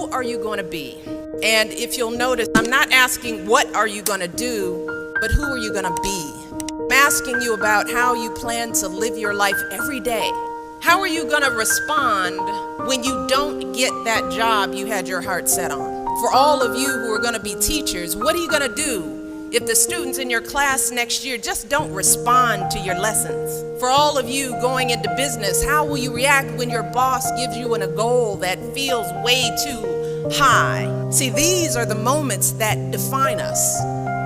who are you going to be? And if you'll notice, I'm not asking what are you going to do, but who are you going to be? I'm asking you about how you plan to live your life every day. How are you going to respond when you don't get that job you had your heart set on? For all of you who are going to be teachers, what are you going to do if the students in your class next year just don't respond to your lessons? For all of you going into business, how will you react when your boss gives you a goal that feels way too high? See, these are the moments that define us.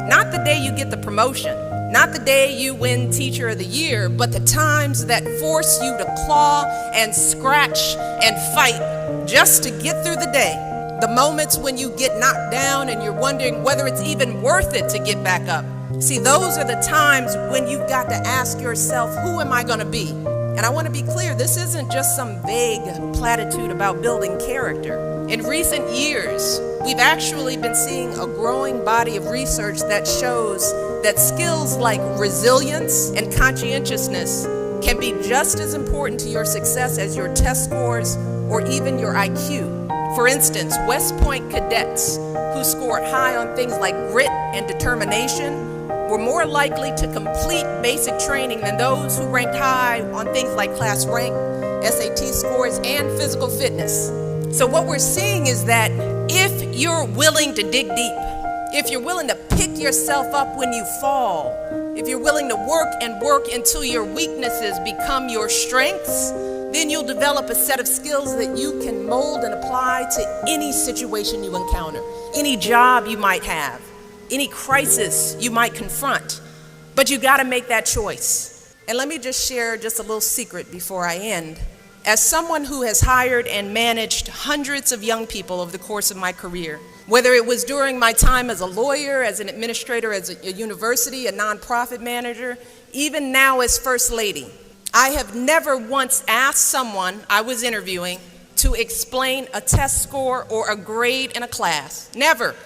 Not the day you get the promotion, not the day you win Teacher of the Year, but the times that force you to claw and scratch and fight just to get through the day. The moments when you get knocked down and you're wondering whether it's even worth it to get back up. See, those are the times when you've got to ask yourself, who am I going to be? And I want to be clear, this isn't just some vague platitude about building character. In recent years, we've actually been seeing a growing body of research that shows that skills like resilience and conscientiousness can be just as important to your success as your test scores or even your IQ. For instance, West Point cadets who scored high on things like grit and determination were more likely to complete basic training than those who ranked high on things like class rank, SAT scores, and physical fitness. So what we're seeing is that if you're willing to dig deep, if you're willing to pick yourself up when you fall, if you're willing to work until your weaknesses become your strengths, then you'll develop a set of skills that you can mold and apply to any situation you encounter, any job you might have, any crisis you might confront. But you got to make that choice. And let me just share just a little secret before I end. As someone who has hired and managed hundreds of young people over the course of my career, whether it was during my time as a lawyer, as an administrator, as a university, a nonprofit manager, even now as First Lady, I have never once asked someone I was interviewing to explain a test score or a grade in a class. Never.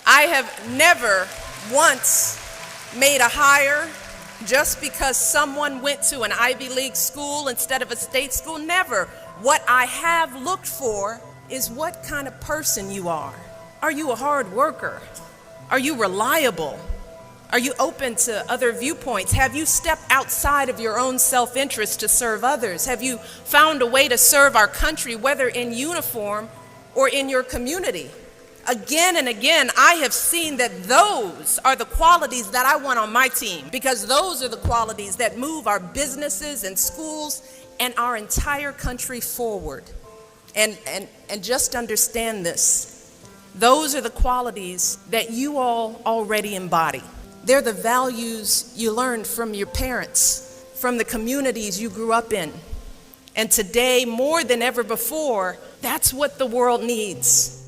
I have never once made a hire just because someone went to an Ivy League school instead of a state school. Never. What I have looked for is what kind of person you are. Are you a hard worker? Are you reliable? Are you open to other viewpoints? Have you stepped outside of your own self-interest to serve others? Have you found a way to serve our country, whether in uniform or in your community? Again and again, I have seen that those are the qualities that I want on my team, because those are the qualities that move our businesses and schools and our entire country forward. And just understand this. Those are the qualities that you all already embody. They're the values you learned from your parents, from the communities you grew up in. And today, more than ever before, that's what the world needs.